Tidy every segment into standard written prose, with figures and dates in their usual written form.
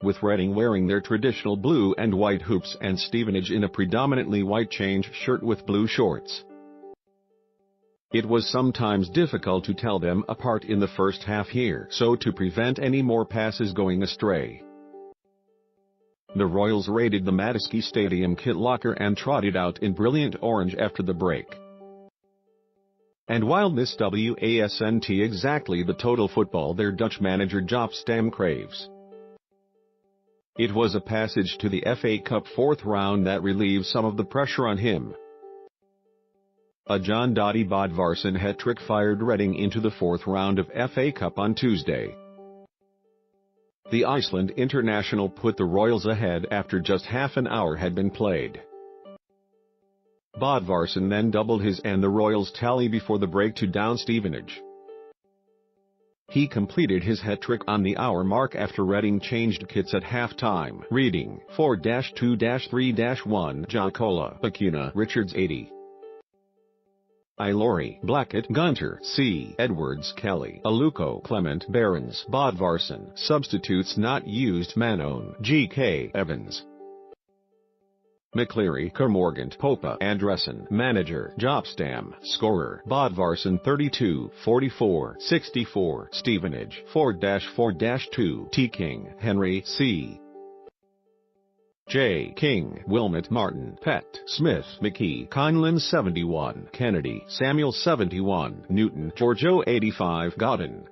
with Reading wearing their traditional blue and white hoops and Stevenage in a predominantly white change shirt with blue shorts. It was sometimes difficult to tell them apart in the first half here, so to prevent any more passes going astray, the Royals raided the Madisky Stadium kit locker and trotted out in brilliant orange after the break. And while this wasn't exactly the total football their Dutch manager Jopstam craves, it was a passage to the FA Cup fourth round that relieved some of the pressure on him. A Jon Dadi Bodvarsson hat-trick fired Reading into the fourth round of FA Cup on Tuesday. The Iceland international put the Royals ahead after just half an hour had been played. Bodvarsson then doubled his and the Royals' tally before the break to down Stevenage. He completed his hat-trick on the hour mark after Reading changed kits at halftime. Reading 4-2-3-1 Jacola Bakuna Richards 80. Ilori, Blackett, Gunter, C. Edwards, Kelly, Aluko, Clement, Behrens, Bodvarsson. Substitutes not used: Manon, G.K. Evans, McCleary, Kermorgant, Popa, Andresen. Manager Jopstam. Scorer Bodvarsson 32, 44, 64. Stevenage 4-4-2 T. King, Henry, C. J. King, Wilmot, Martin, Pett, Smith, McKee, Conlon 71, Kennedy, Samuel 71, Newton, Giorgio 85, Godden.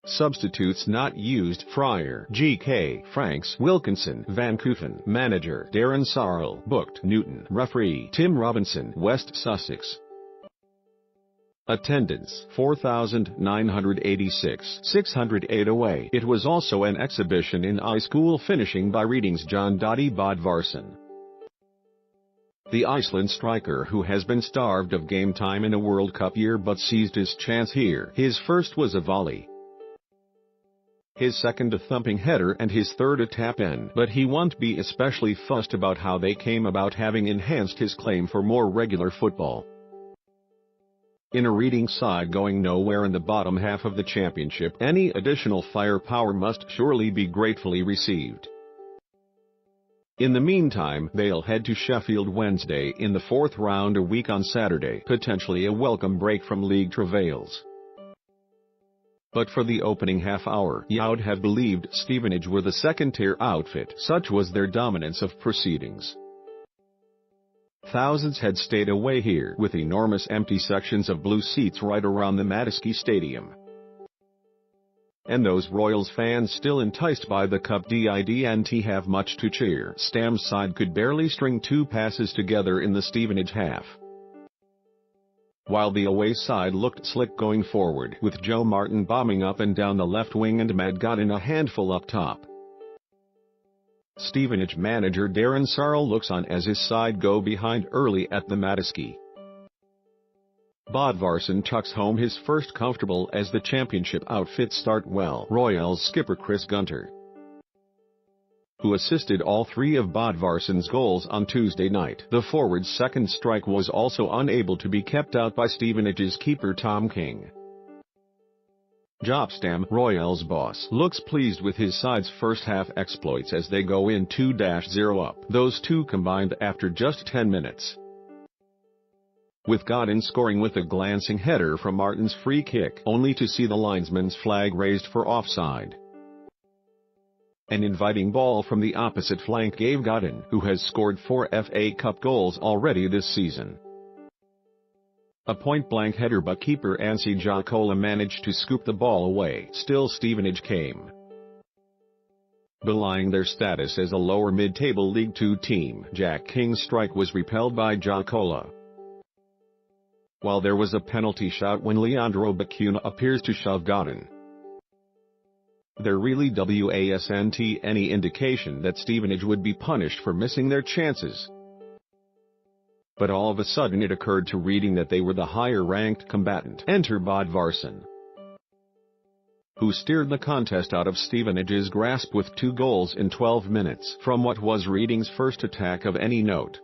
Substitutes not used: Fryer, G.K. Franks, Wilkinson, Van Kooten. Manager Darren Sarl. Booked Newton. Referee Tim Robinson, West Sussex. Attendance 4,986, 608 away. It was also an exhibition in high school finishing by Reading's Jon Dadi Bodvarsson. The Iceland striker, who has been starved of game time in a World Cup year but seized his chance here. His first was a volley, his second a thumping header, and his third a tap-in. But he won't be especially fussed about how they came about, having enhanced his claim for more regular football. In a Reading side going nowhere in the bottom half of the championship, any additional firepower must surely be gratefully received. In the meantime, they'll head to Sheffield Wednesday in the fourth round a week on Saturday, potentially a welcome break from league travails. But for the opening half hour, you'd have believed Stevenage were the second-tier outfit, such was their dominance of proceedings. Thousands had stayed away here, with enormous empty sections of blue seats right around the Madisky Stadium. And those Royals fans, still enticed by the cup, didn't have much to cheer. Stam's side could barely string two passes together in the Stevenage half, while the away side looked slick going forward, with Joe Martin bombing up and down the left wing and Matt Godden a handful up top. Stevenage manager Darren Sarl looks on as his side go behind early at the Madisky. Bodvarsson tucks home his first comfortable as the championship outfit start well. Royals skipper Chris Gunter, who assisted all three of Bodvarsson's goals on Tuesday night. The forward's second strike was also unable to be kept out by Stevenage's keeper Tom King. Jopstam, Royals boss, looks pleased with his side's first-half exploits as they go in 2-0 up. Those two combined after just 10 minutes, with Godden scoring with a glancing header from Martin's free kick, only to see the linesman's flag raised for offside. An inviting ball from the opposite flank gave Godden, who has scored 4 FA Cup goals already this season, a point-blank header, but keeper Ansi Jacola managed to scoop the ball away. Still, Stevenage came, belying their status as a lower mid-table League Two team. Jack King's strike was repelled by Jacola, while there was a penalty shout when Leandro Bakuna appears to shove Godden. There really wasn't any indication that Stevenage would be punished for missing their chances. But all of a sudden it occurred to Reading that they were the higher-ranked combatant. Enter Bodvarsson, who steered the contest out of Stevenage's grasp with 2 goals in 12 minutes from what was Reading's first attack of any note.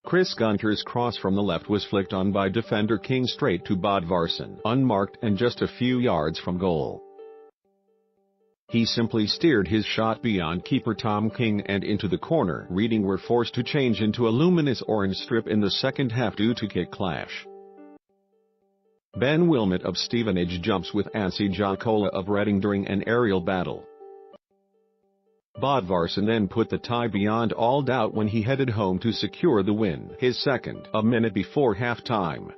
Chris Gunter's cross from the left was flicked on by defender King straight to Bodvarsson, unmarked and just a few yards from goal. He simply steered his shot beyond keeper Tom King and into the corner. Reading were forced to change into a luminous orange strip in the second half due to kick clash. Ben Wilmot of Stevenage jumps with Anssi Jaakkola of Reading during an aerial battle. Bodvarsson then put the tie beyond all doubt when he headed home to secure the win. His second, a minute before half-time,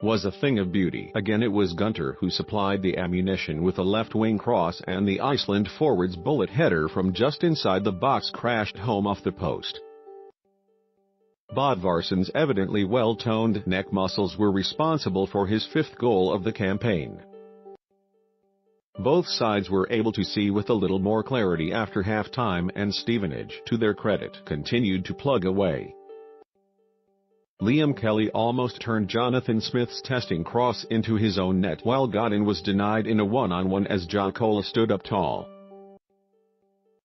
was a thing of beauty. Again it was Gunter who supplied the ammunition with a left-wing cross, and the Iceland forward's bullet header from just inside the box crashed home off the post. Bodvarsson's evidently well-toned neck muscles were responsible for his fifth goal of the campaign. Both sides were able to see with a little more clarity after half-time, and Stevenage, to their credit, continued to plug away. Liam Kelly almost turned Jonathan Smith's testing cross into his own net, while Godin was denied in a one-on-one as Jaakkola stood up tall.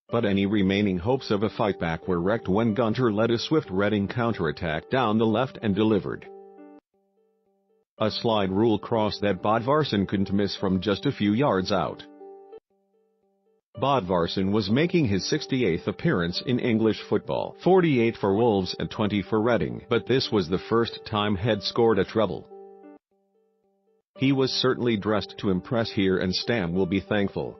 But any remaining hopes of a fightback were wrecked when Gunter led a swift Reading counterattack down the left and delivered a slide rule cross that Bodvarsson couldn't miss from just a few yards out. Bodvarsson was making his 68th appearance in English football, 48 for Wolves and 20 for Reading, but this was the first time he'd scored a treble. He was certainly dressed to impress here, and Stam will be thankful.